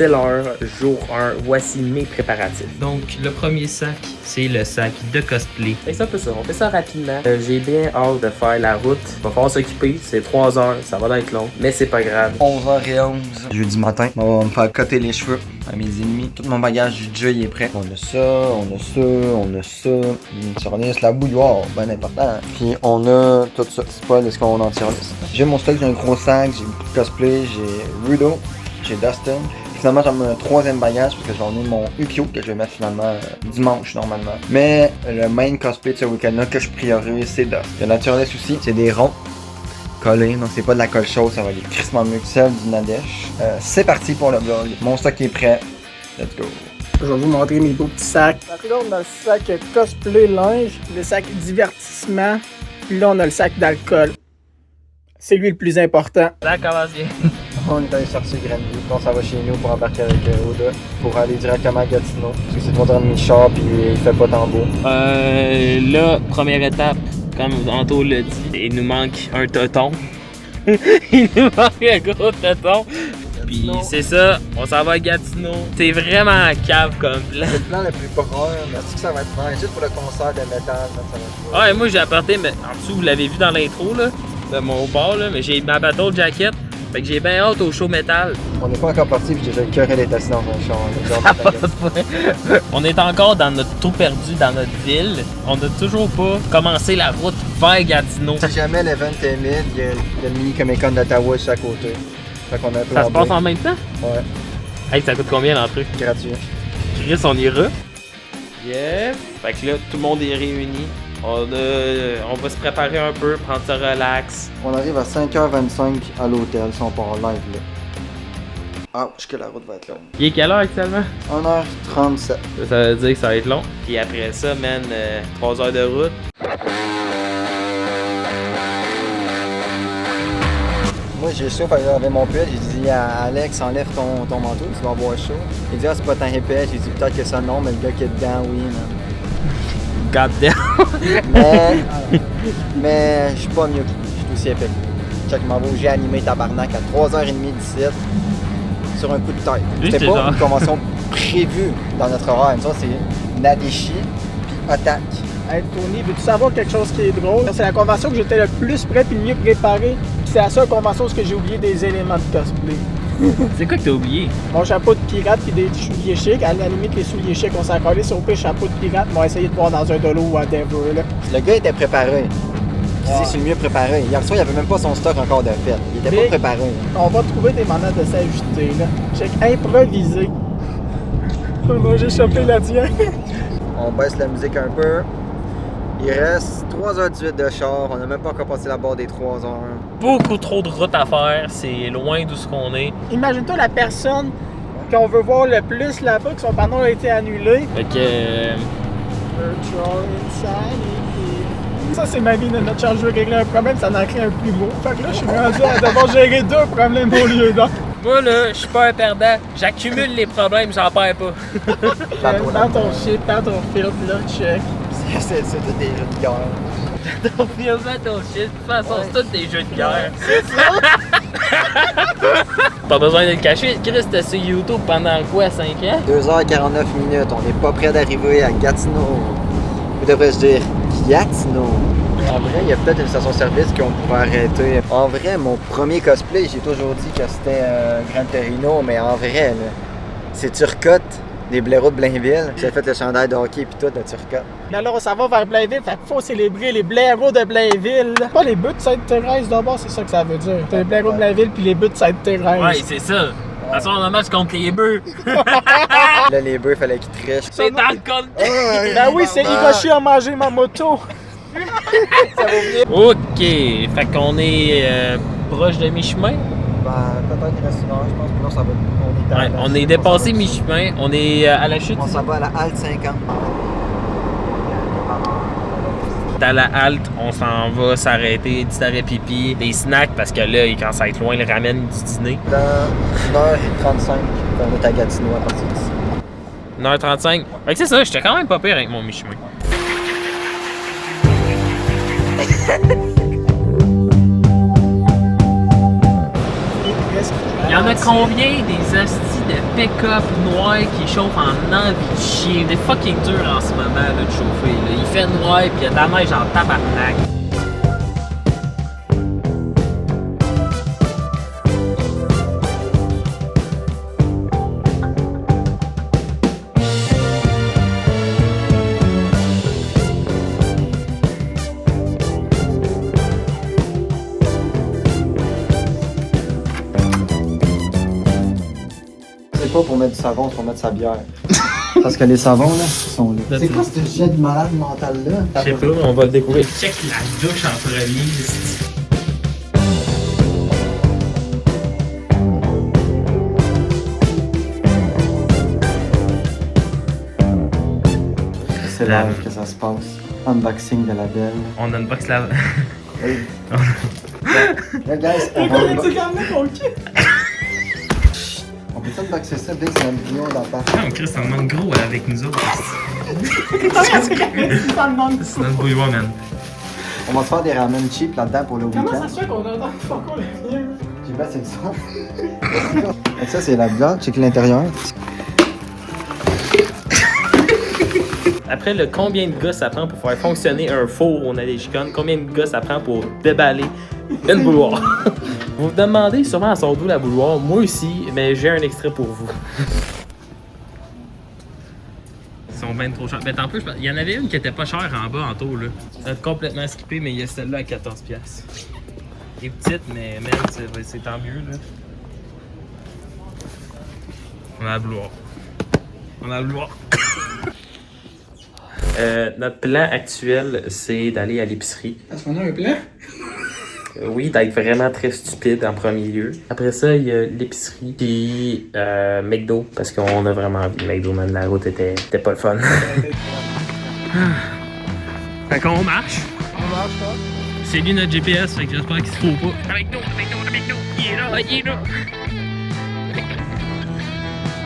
C'est l'heure, jour 1, voici mes préparatifs. Donc, le premier sac, c'est le sac de cosplay. C'est un peu ça, on fait ça rapidement. J'ai bien hâte de faire la route. Il va falloir s'occuper, c'est 3 heures, ça va être long, mais c'est pas grave. 11h11, jeudi matin. On va me faire coter les cheveux à mes ennemis. Tout mon bagage du jeu, il est prêt. On a ça, on a ça, on a ça. Une tirelire, la bouilloire, ben important. Puis on a tout ça. C'est pas ce qu'on en tire. J'ai mon stock, j'ai un gros sac, j'ai beaucoup de cosplay, j'ai Rudo, j'ai Dustin. Finalement, j'en ai un troisième bagage parce que j'en ai mon Ukyo que je vais mettre finalement dimanche normalement. Mais le main cosplay de ce week-end-là que je priorise, c'est Dust. Le naturaliste aussi, c'est des ronds collés, donc c'est pas de la colle chaude, ça va aller crissement mieux que celle du Nadesh. C'est parti pour le vlog. Mon stock est prêt. Let's go. Je vais vous montrer mes beaux petits sacs. Là, on a le sac cosplay linge, le sac divertissement, puis là, on a le sac d'alcool. C'est lui le plus important. Ça commence bien. On est allé chercher Grandview, puis on s'en va chez nous pour embarquer avec Oda pour aller directement à Gatineau. Parce que c'est trop dans le char puis il fait pas tant beau. Là, première étape, comme Anto l'a dit, il nous manque un toton. Il nous manque un gros toton. Puis c'est ça, on s'en va à Gatineau. C'est vraiment cave comme plan. C'est le plan le plus brun, mais est-ce que ça va être nice? Juste pour le concert de métal, ça va être... Ouais, moi j'ai apporté, mais en dessous, vous l'avez vu dans l'intro là, de mon bar là, mais j'ai ma battle jacket. Fait que j'ai bien hâte au show métal. On n'est pas encore parti, puis j'ai déjà le cœur d'être assis dans un char. On est encore dans notre trou perdu dans notre ville. On n'a toujours pas commencé la route vers Gatineau. Si jamais l'event est mid, il y a le mini Comic Con d'Ottawa juste à côté. Fait qu'on a un peu Ça se passe en même temps? Ouais. Hey, ça coûte combien l'entrée? Gratuit. Chris, on ira. Yeah. Fait que là, tout le monde est réuni. On va se préparer un peu, prendre ça relax. On arrive à 5h25 à l'hôtel si on part live là. Ah, je que la route va être longue. Il est quelle heure actuellement? 1h37. Ça veut dire que ça va être long. Puis après ça, man, 3 heures de route. Moi j'ai chaud, avec mon pull, j'ai dit à Alex, enlève ton manteau, tu vas avoir chaud. Il dit, ah, c'est pas tant épais, j'ai dit peut-être que ça non, mais le gars qui est dedans, oui, man. God damn. Mais je suis pas mieux que lui, je suis aussi épais que lui. Check, m'en j'ai animé tabarnak à 3h30 d'ici sur un coup de tête. C'était pas une convention prévue dans notre horaire. Ça, c'est Nadeshi puis attaque. Hey Tony, veux-tu savoir quelque chose qui est drôle? C'est la convention que j'étais le plus prêt et le mieux préparé. C'est la seule convention où j'ai oublié des éléments de cosplay. C'est quoi que t'as oublié? Mon chapeau de pirate et des souliers chics. À la limite, les souliers chics, on s'en collé sur le chapeau de pirate. On va essayer de boire dans un dolo ou whatever. Là. Le gars était préparé. Je suis le mieux préparé. Hier soir, il avait même pas son stock encore de fait. Il était pas préparé. On va trouver des manières de s'ajuster. Là. Check, improviser. Moi, j'ai chopé la tienne. On baisse la musique un peu. Il reste 3h18 de char, on n'a même pas encore passé la barre des 3 heures. Beaucoup trop de route à faire, c'est loin d'où ce qu'on est. Imagine-toi la personne qu'on veut voir le plus là-bas, que son panneau a été annulé. Fait que... Ça, c'est ma vie de notre chance. Je veux régler un problème, ça en crée un plus gros. Fait que là, je suis rendu à devoir gérer 2 problèmes au lieu d'un. Moi, là, je suis pas un perdant. J'accumule les problèmes, j'en perds pas. Dans ton shit, dans ton film, là, check. C'est tout des jeux de guerre. Ton film, ton shit, de toute façon, c'est tous des jeux de guerre. C'est ça! Pas besoin de le cacher. Chris, t'es sur YouTube pendant quoi, 5 ans? 2h49 minutes, on n'est pas prêt d'arriver à Gatineau. Ou devrais-je dire Gatineau? En vrai, il y a peut-être une station-service qu'on pourrait arrêter. En vrai, mon premier cosplay, j'ai toujours dit que c'était Gran Torino, mais en vrai, là, c'est Turcotte, des blaireaux de Blainville. J'ai fait le chandail de hockey puis tout de Turcotte. Mais alors, ça va vers Blainville, fait qu'il faut célébrer les blaireaux de Blainville. Pas les buts de Sainte-Thérèse d'abord, c'est ça que ça veut dire. C'est les blaireaux de Blainville puis les buts de Sainte-Thérèse. Ouais, c'est ça. De toute façon, on a un match contre les bœufs. Là, les bœufs, fallait qu'ils trichent. C'est dans le compte. Ben oui, c'est Hiroshi a mangé ma moto. Ok, fait qu'on est proche de mi-chemin. Ben, peut-être qu'il reste une heure, je pense que non, ça va. Ouais, on est dépassé mi-chemin. On est à la chute. On s'en va à la halte 50. À la halte, on s'en va s'arrêter, petit arrêt pipi, des snacks parce que là, quand ça va être loin, ils ramènent du dîner. Dans 1h35, on est à Gatineau à partir d'ici. 1h35. Fait que c'est ça, j'étais quand même pas pire avec mon mi-chemin. Il y en a combien des hosties de pick-up noir qui chauffe en envie de chier. C'est fucking dur en ce moment là, de chauffer. Là. Il fait noir pis il y a de la neige en tabarnak. Pas pour mettre du savon, c'est pour mettre sa bière. Parce que les savons, là, sont là. C'est quoi ce jet de malade mental-là? Je sais pas, on va le découvrir. Check la douche en premier. C'est live que ça se passe. Unboxing de la belle. On unbox la... Hey. Là, guys, on va... On peut unboxer ça dès que c'est un million d'appart. Non, Chris, ça demande gros avec nous autres. C'est notre bouillon, man. On va se faire des ramen cheap là-dedans pour le week-end. Comment ça se fait qu'on entend encore le lien? J'ai pas, c'est le son. Et ça, c'est la viande, check l'intérieur. Après, combien de gars ça prend pour faire fonctionner un four au Nadeshikon? Combien de gars ça prend pour déballer une bouilloire? Vous vous demandez sûrement à sort d'où la bouilloire. Moi aussi, mais j'ai un extrait pour vous. Ils sont bien trop chers. Mais tant peu, il y en avait une qui était pas chère en bas en taux là. Ça a complètement skippé, mais il y a celle-là à 14$. Elle est petite, mais man, c'est tant mieux là. On a la bouilloire. On a la bouilloire. Notre plan actuel, c'est d'aller à l'épicerie. Est-ce qu'on a un plan? Oui, d'être vraiment très stupide en premier lieu. Après ça, il y a l'épicerie, puis McDo, parce qu'on a vraiment envie de McDo, man. La route était pas le fun. Fait qu'on marche. On marche pas. C'est lui notre GPS, fait que j'espère qu'il se trouve pas. McDo, il est là, il est là.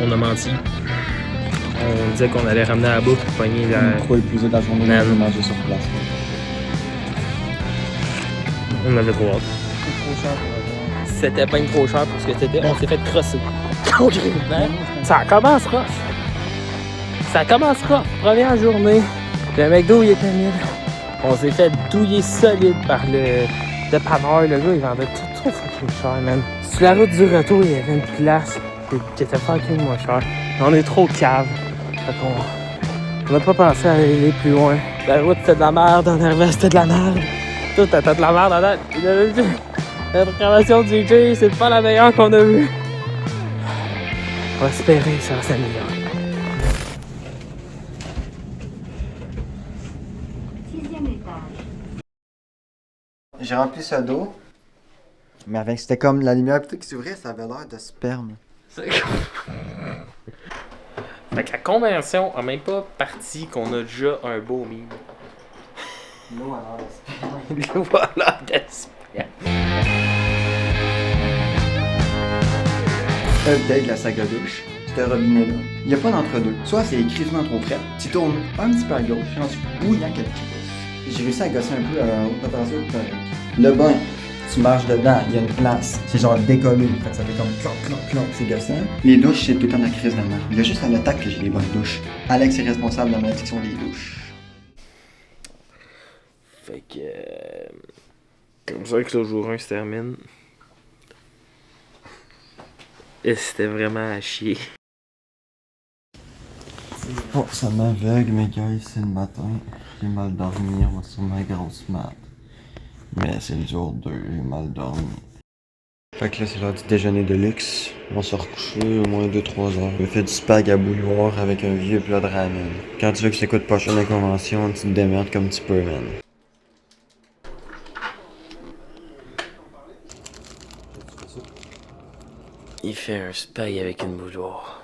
On a menti. On disait qu'on allait ramener à la bouffe pour pogner la... Trop épuisé de la journée, Man. on va manger sur place. On avait trop hâte. C'est trop cher pour avoir. C'était bien trop cher pour ce que c'était. On s'est fait crosser. Concrètement, ça commence rough. Ça commence rough. Première journée, le McDo il était 1000. On s'est fait douiller solide par le dépanneur. Le gars il vendait tout trop fucking cher, man. Sur la route du retour, il y avait une place qui était fucking moins cher. On est trop cave. Fait qu'on n'a pas pensé à aller plus loin. La route c'était de la merde, en arrivant c'était de la merde. Tout était de la merde en date. La programmation du DJ, c'est pas la meilleure qu'on a vue. On va espérer que ça va s'améliorer. J'ai rempli ça d'eau. Mais avec, c'était comme la lumière plutôt qui s'ouvrait, ça avait l'air de sperme. Fait que la convention a même pas parti qu'on a déjà un beau mime. L'eau à l'air de sperme. Le voilà d'espère. Update de la sac à douche. Ce robinet-là. Il n'y a pas d'entre-deux. Soit c'est crissement trop frais, tu tournes un petit peu à gauche, et ensuite bouillant quelque chose. J'ai réussi à gosser un peu à haute température. Le bain, tu marches dedans, il y a une place. C'est genre décollé, fait que ça fait comme clonk, c'est gossant. Les douches, c'est tout le temps la crise de main. Il y a juste à l'attaque que j'ai des bonnes douches. Alex est responsable de la malédiction des douches. Fait que... comme ça que le jour 1 se termine. Et c'était vraiment à chier. Oh, ça m'aveugle, mes gars, c'est le matin. J'ai mal dormi, on va sur ma grosse mat. Mais c'est le jour 2, j'ai mal dormi. Fait que là, c'est l'heure du déjeuner de luxe. On va se recoucher au moins 2-3 heures. Je fais du spag à bouilloire avec un vieux plat de ramen. Quand tu veux que je t'écoute pas cher la convention, tu te démerdes comme tu peux, man. Il fait un spag avec une bouilloire.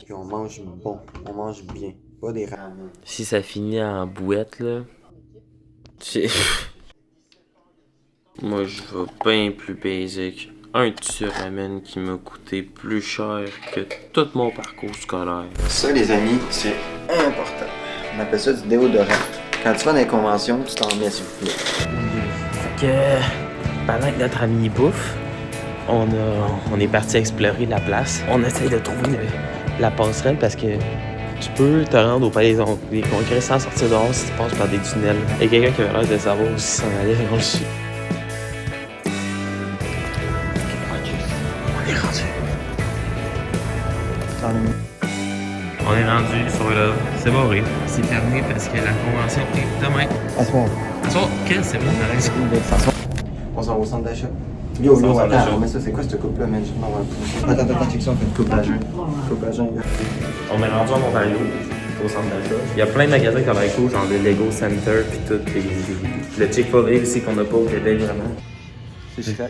Puis on mange bon, on mange bien, pas des ramen. Si ça finit en bouette, là... c'est... Moi, je vais bien plus basic. Un petit ramen qui m'a coûté plus cher que tout mon parcours scolaire. Ça, les amis, c'est important. On appelle ça du déodorant. Quand tu vas dans les conventions, tu t'en mets, s'il vous plaît. Fait que... pendant que notre ami bouffe, on est parti explorer la place. On essaye de trouver la passerelle parce que tu peux te rendre au palais des congrès sans sortir dehors si tu passes par des tunnels. Il y a quelqu'un qui avait l'air de savoir où s'en allait, on le suit. On est rendu. On est rendu sur le... C'est barré. C'est fermé parce que la convention est demain. À soir. À soir? Quel? C'est bon, t'as raison. On s'en va au centre d'achat. Yo, attends, on met ça, c'est quoi cette coupe-là, man? Attends, check ça, on fait une coupe à jeun. Coupe à jeun, gars. On est rendu à Ontario, au centre d'achat. Il y a plein de magasins qui ont l'air cool, genre le Lego Center, puis tout. Le Chick-fil-A aussi qu'on n'a pas au Québec, vraiment. C'est chic.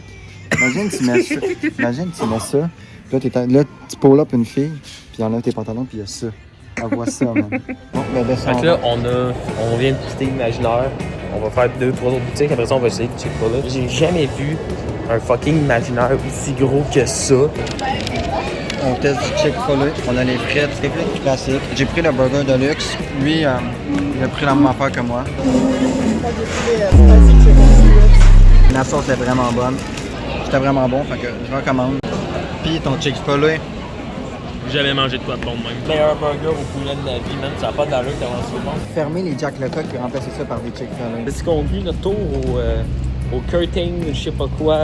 Imagine tu mets ça. Imagine tu mets ça. Puis là, tu pull up une fille, puis il enlève tes pantalons, puis il y a ça. Elle voit ça, man. Bon, ben descends. Fait que là, on vient de quitter l'imaginaire. On va faire 2-3 autres boutiques, après ça, on va essayer de Chick-fil-A. J'ai jamais vu un fucking imaginaire aussi gros que ça. On teste du Chick-fil-A. On a les frites classiques. J'ai pris le burger de luxe. Lui, il a pris la même affaire que moi. La sauce est vraiment bonne. C'était vraiment bon, fait que je recommande. Puis ton Chick-fil-A. J'ai jamais mangé de quoi de bon de même. Meilleur burger au poulet de ma vie, même. Ça n'a pas d'allure d'avoir ce monde. Fermez les Jack Lecoq et remplacez ça par des Chick-fil-A. Est-ce qu'on vit le tour au Curtain, je sais pas quoi,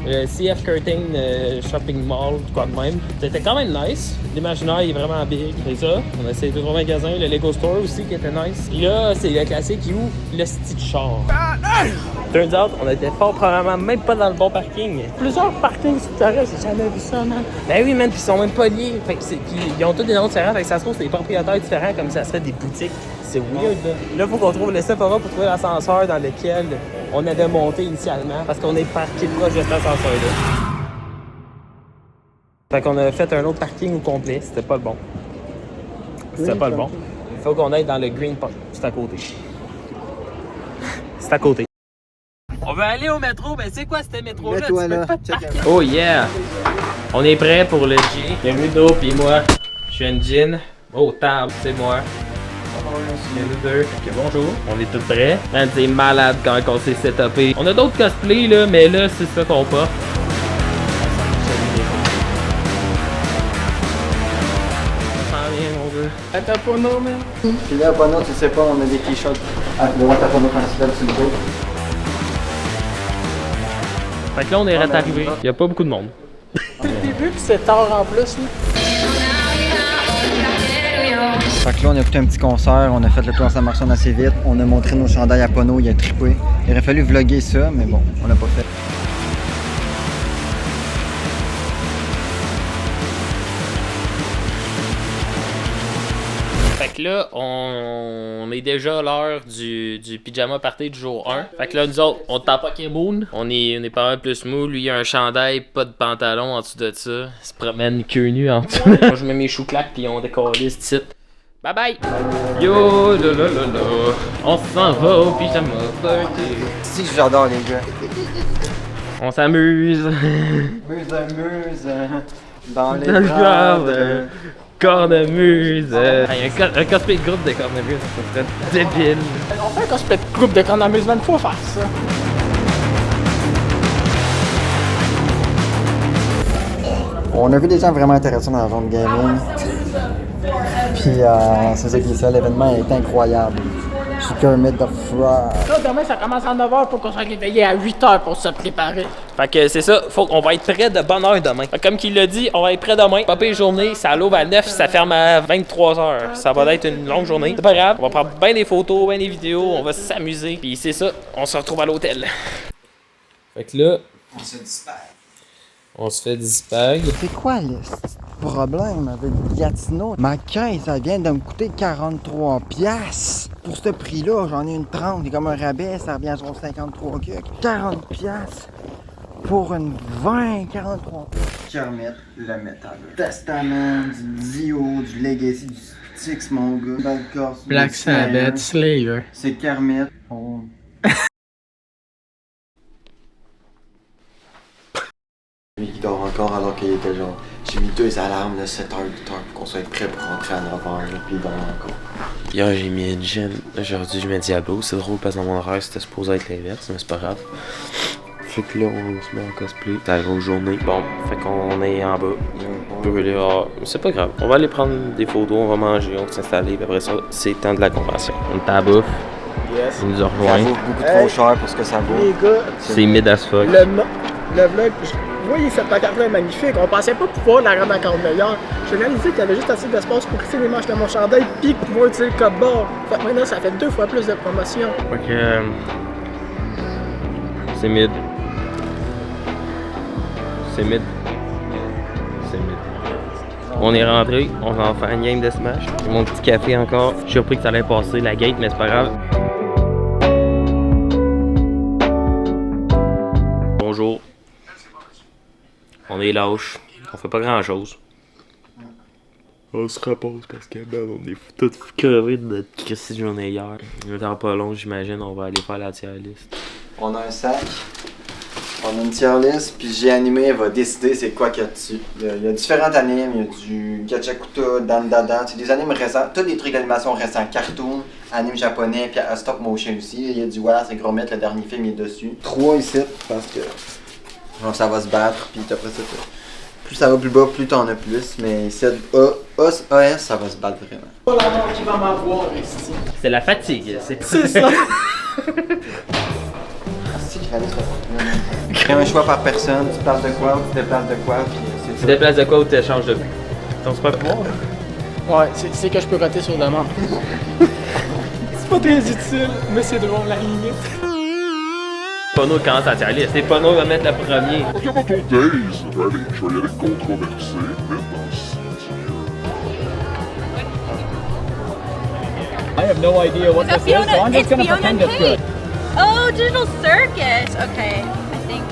CF Curtain Shopping Mall, quoi de même. C'était quand même nice. L'imaginaire est vraiment big, c'est ça. On a essayé 2-3 magasins, le Lego Store aussi qui était nice. Et là, c'est le classique qui ouvre le Stitch Char. Turns out, on était fort probablement même pas dans le bon parking. Plusieurs parkings sur le terrain, j'ai jamais vu ça, man. Ben oui, man, puis ils sont même pas liés. Fait que ils ont tous des noms différents, fait que ça se trouve, c'est des propriétaires différents, comme ça serait des boutiques. C'est weird, là. Là, faut qu'on trouve le Sephora pour trouver l'ascenseur dans lequel on avait monté initialement, parce qu'on est parqué proche de cet ascenseur-là. Fait qu'on a fait un autre parking au complet, c'était pas le bon. C'était pas le bon. Il faut qu'on aille dans le Green Park, c'est à côté. C'est à côté. On veut aller au métro, mais c'est quoi ce métro-là? Mets-toi là. Oh yeah! On est prêt pour le gin. Il y a Ludo puis moi. Je suis un gin. Oh, table, c'est moi. Il y a nous deux. Ok, bonjour. On est tous prêts. Man, c'est malade quand on s'est setupé. On a d'autres cosplays là, mais là, c'est ça qu'on porte. Attends pas non, man. Puis là, pas non, tu sais pas, on a des t-shirts. Ah, le droit à pas quand il se lève sur le dos. Fait que là, on est arrivé. Il y a pas beaucoup de monde. Depuis le début, puis c'est tard en plus, là. Fait que là, on a écouté un petit concert, on a fait le tour ça marchait assez vite. On a montré nos chandails à Pono, il a trippé. Il aurait fallu vlogger ça, mais bon, on l'a pas fait. Fait que là, on est déjà à l'heure du pyjama party du jour 1. Fait que là, nous autres, on tape pas Moon. On est pas mal plus mou. Lui, il a un chandail, pas de pantalon en dessous de ça. Il se promène queue nue en dessous. Moi, je mets mes chou-claques pis on décolle ce titre. Bye bye! Yo, la la la la. On s'en va au pyjama party. Si j'adore les gars. On s'amuse. Muse, dans les jardins. Cornemuse! Un cosplay de groupe de cornemuse, ça serait débile. On fait un cosplay de groupe de cornemuse, man, faut faire ça. On a vu des gens vraiment intéressants dans la zone gaming. Puis c'est ça qui est ça, l'événement est incroyable. Je suis Kermit the Frog. Là, demain, ça commence à 9h pour qu'on soit réveillé à 8h pour se préparer. Fait que c'est ça, faut qu'on va être prêt de bonne heure demain. Fait que comme qu'il l'a dit, on va être prêt demain. Pas pire journée, ça l'ouvre à 9, ça ferme à 23h. Ça va être une longue journée. C'est pas grave, on va prendre bien des photos, bien des vidéos, on va s'amuser. Puis c'est ça, on se retrouve à l'hôtel. Fait que là, On se disparaît. on se fait dispag. C'est quoi le problème avec Gatineau? Ma caisse, ça vient de me coûter 43$. Pour ce prix-là, j'en ai une 30. C'est comme un rabais, ça revient à 53 cucs. 40$ pour une 20, 43$. Kermit, le métal. Testament, du Dio, du Legacy, du Styx, mon gars. Bad Corse, Black Sabbath, Slayer. C'est Kermit. Oh. Lui qui dort encore alors qu'il était genre. J'ai mis 2 alarmes de 7h, 8h pour qu'on soit prêt pour rentrer à 9h, puis il dort encore. Hier, j'ai mis une gym. Aujourd'hui, je mets Diablo. C'est drôle parce que dans mon horaire, c'était supposé être l'inverse, mais c'est pas grave. Fait que là, on se met en cosplay. C'est la grosse journée. Bon, fait qu'on est en bas. On peut aller, c'est pas grave. On va aller prendre des photos, on va manger, on va s'installer. Puis après ça, c'est le temps de la convention. On est à la bouffe. Yes. Ils nous ont Ça rejoint. vaut beaucoup trop cher pour ce que ça vaut. Les gars, C'est mid as fuck. le vlog, vous voyez, cette pancarte-là est magnifique. On pensait pas pouvoir la rendre encore meilleure. J'ai réalisé qu'il y avait juste assez d'espace pour crisser les manches de mon chandail puis pouvoir utiliser le code-bord. Fait que maintenant, ça fait 2 fois plus de promotion. Fait que. C'est mid. C'est mid. C'est mid. On est rentré, on va en faire une game de Smash. J'ai mon petit café encore. Je suis surpris que ça allait passer la gate, mais c'est pas grave. Bonjour. On est lâche. On fait pas grand chose. On se repose parce que on est tous crevés de notre crise de journée hier. Le temps pas long, j'imagine, on va aller faire la tier list. On a un sac, on a une tier list, puis j'ai animé va décider c'est quoi qu'il y a dessus. Il y a différents animes, il y a du Gachakuta, Dan Dada, c'est des animes récents, tous des trucs d'animation récents, cartoon, anime japonais, puis à stop motion aussi. Il y a du Wallace et Gromit, le dernier film est dessus. 3 ici, parce que genre, ça va se battre, puis après ça, plus ça va plus bas, plus t'en as plus, mais ici, AS, ça va se battre vraiment. Pas la mort qui va m'avoir ici. C'est la fatigue. C'est ça. Crée un choix par personne, tu places de quoi, tu déplaces de quoi, puis c'est Tu ça. déplaces de quoi ou tu échanges de ton super pouvoir? Ouais, c'est que je peux roter sur demande. C'est pas très utile, mais c'est drôle la limite. Pono commence à tirer liste. C'est Pono va mettre le premier. Ok, mon tour Days. Allez, je vais y aller controversé. Maintenant, I have no idea what this is, so I'm just gonna pretend it's good. Oh, Digital Circus. Okay, I think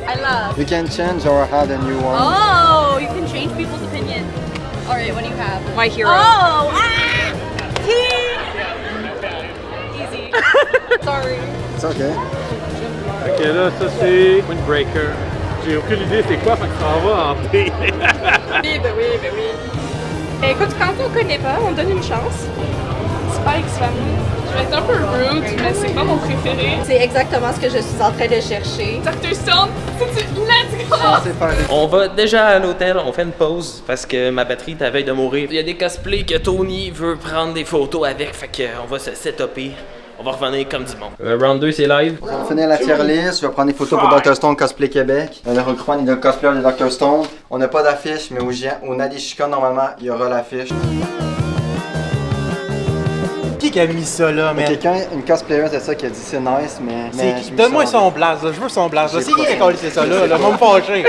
I love. You can change or add a new one. Oh, you can change people's opinions. All right, what do you have? My hero. Oh, easy. Sorry. C'est ok. Ok, là, ça c'est Windbreaker. J'ai aucune idée c'est quoi, fait que ça va en B. Oui, ben oui, ben oui. Ben écoute, quand on connaît pas, on donne une chance. Spike Family. Je vais être un peu rude, mais c'est pas mon préféré. C'est exactement ce que je suis en train de chercher. Dr. Stone, let's go! C'est pas On va déjà à l'hôtel, on fait une pause parce que ma batterie est à veille de mourir. Il y a des cosplays que Tony veut prendre des photos avec, fait qu'on va se set-upper. On va revenir comme du monde. Round 2, c'est live. On va finir la tier list, je vais prendre des photos pour Dr. Stone Cosplay Québec. Le regroupement des cosplayers de Dr. Stone. On n'a pas d'affiche, mais au Nadeshika, normalement, il y aura l'affiche. Qui a mis ça là, man? Quelqu'un, une cosplayer, c'est ça qui a dit c'est nice, mais. Donne-moi son blaze, là. Je veux son blaze. Là. C'est qui a collé ça là? Le monde fâché.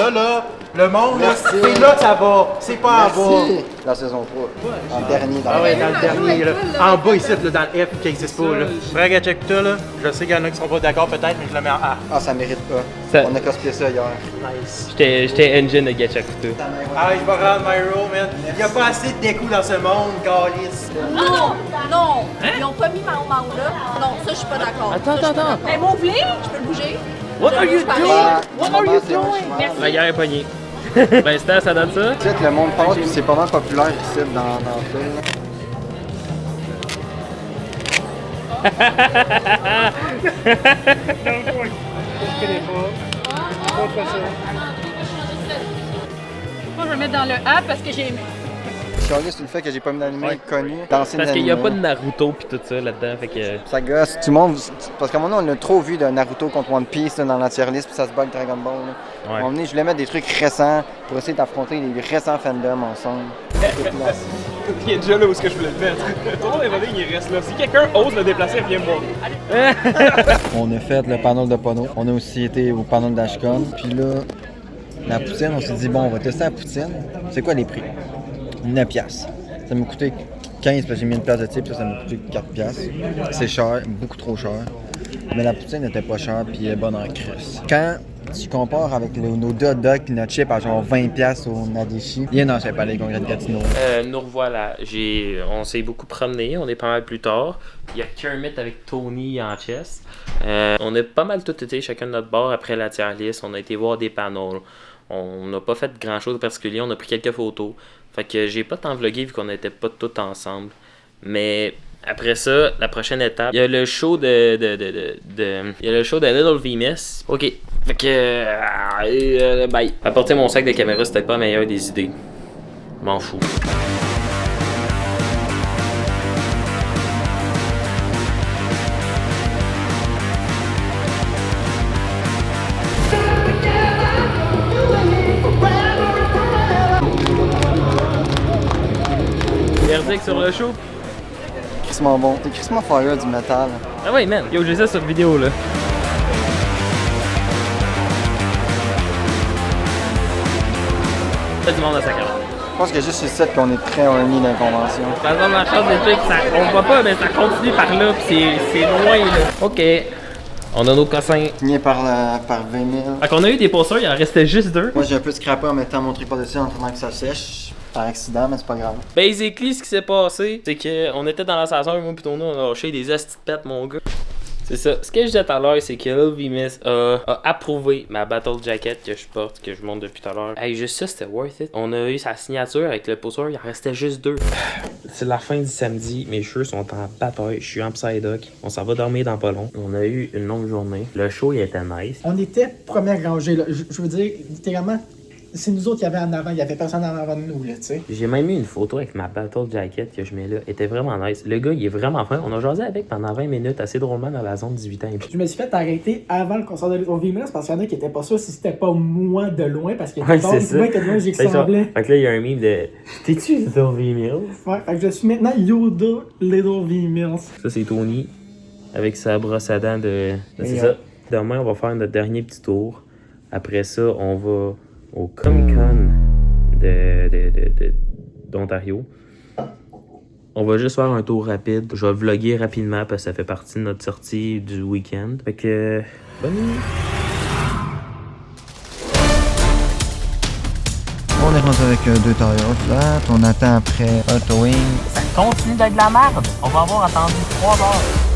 Non, là, le monde, là, c'est là que ça va. C'est pas en bas. La saison 3. En dernier, dans Ah ouais, le dans le dernier, là. En bas, ici, là, dans le F qui n'existe pas, là. Frère Gachakuta, là, je sais qu'il y en a qui sont pas d'accord peut-être, mais je le mets en A. Ah, ça mérite pas. Ça- On a cosplayé ça hier. Nice. J'étais engine de Gachakuta. Ah, je vais rendre my roll, man. Il n'y a pas assez de décou dans ce monde, Galice. Non, non. Ils ont pas mis Mao Mao là. Non, ça je suis pas d'accord. Attends. Mais mon blé, je peux le bouger. What are you doing? What are you doing? La guerre est pognée. L'instant, ça donne ça? Ici, le monde passe, puis c'est pas mal populaire ici dans le film. Moi, je vais mettre dans le A parce que j'ai aimé. Je suis allé sur le fait que j'ai pas mis d'anime connu. Parce qu'il n'y a pas de Naruto pis tout ça là-dedans, fait que... Ça gosse, tout le monde. Parce qu'à un moment donné, on a trop vu de Naruto contre One Piece là, dans la tier list, puis ça se bat avec Dragon Ball. Là. Ouais. À un moment donné, je voulais mettre des trucs récents pour essayer d'affronter les récents fandoms ensemble. Il est déjà là où est-ce que je voulais le mettre. Tout le monde est venu, il reste là. Si quelqu'un ose le déplacer, viens me voir. On a fait le panel de Pono. On a aussi été au panel d'Ashcon. Puis là, la poutine, on s'est dit, bon, on va tester la poutine. C'est quoi les prix? 9 piastres. Ça m'a coûté 15 parce que j'ai mis une place de type, ça m'a coûté 4 piastres. C'est cher, beaucoup trop cher. Mais la poutine n'était pas chère puis elle est bonne en crise. Quand tu compares avec nos deux hot dogs et notre chip à genre 20 piastres au Nadeshi, il y en a chez Palais Congrès de Gatineau. Nous revoilà. On s'est beaucoup promené, on est pas mal plus tard. Il y a Kermit avec Tony en chess. On a pas mal tout été chacun de notre bord après la tier list. On a été voir des panels. On n'a pas fait grand chose de particulier, on a pris quelques photos. Fait que j'ai pas tant vlogué vu qu'on n'était pas tous ensemble. Mais Après ça, la prochaine étape, il y a le show il y a le show de Little Venus. Ok. Fait que. Bye. Apporter mon sac de caméra, c'était pas la meilleure des idées. M'en fous. Verdict sur le show. Crissement bon. T'es crissement fire du métal. Ah ouais, man. Yo, j'ai ça sur vidéo, là. Pas du monde à sa caméra. Je pense que juste sur le set qu'on est très horny d'inconvention. Par exemple, la chance des trucs, on voit pas, mais ça continue par là, pis c'est loin, là. Ok. On a nos cossins. Signé par 20 000. Fait qu'on a eu des posters, il en restait juste 2. Moi, j'ai un peu scrappé en mettant mon tripod dessus en attendant que ça sèche. Par accident, mais c'est pas grave. Basically, ce qui s'est passé, c'est qu'on était dans l'ascenseur, moi pis Tona, on a lâché des hosties de pète, mon gars. C'est ça. Ce que je disais tout à l'heure, c'est que LVMS a approuvé ma battle jacket que je porte, que je monte depuis tout à l'heure. Hey, juste ça, c'était worth it. On a eu sa signature avec le poster, il en restait juste 2. C'est la fin du samedi, mes cheveux sont en bataille, je suis en psy-doc. On s'en va dormir dans pas long. On a eu une longue journée. Le show, il était nice. On était première rangée, là. Je veux dire, littéralement, c'est nous autres qui avaient en avant, il y avait personne en avant de nous, là, tu sais. J'ai même eu une photo avec ma battle jacket que je mets là. Elle était vraiment nice. Le gars, il est vraiment fin. On a jasé avec pendant 20 minutes, assez drôlement dans la zone 18 ans. Je me suis fait arrêter avant le concert de Little Venus parce qu'il y en a qui étaient pas sûrs si c'était pas moi de loin parce qu'il était c'est ça. loin que de loin, j'y ressemblais. Fait que là, il y a un meme de t'es-tu Little Venus? Ouais, fait que je suis maintenant Yoda Little Venus. Ça, c'est Tony avec sa brosse à dents de. C'est ça. Demain, on va faire notre dernier petit tour. Après ça, on va au Comic-Con d'Ontario. On va juste faire un tour rapide. Je vais vlogger rapidement parce que ça fait partie de notre sortie du week-end. Fait que bonne nuit. On est rendu avec 2 tailleurs flat. On attend après Auto Wing. Ça continue d'être de la merde. On va avoir attendu 3 heures.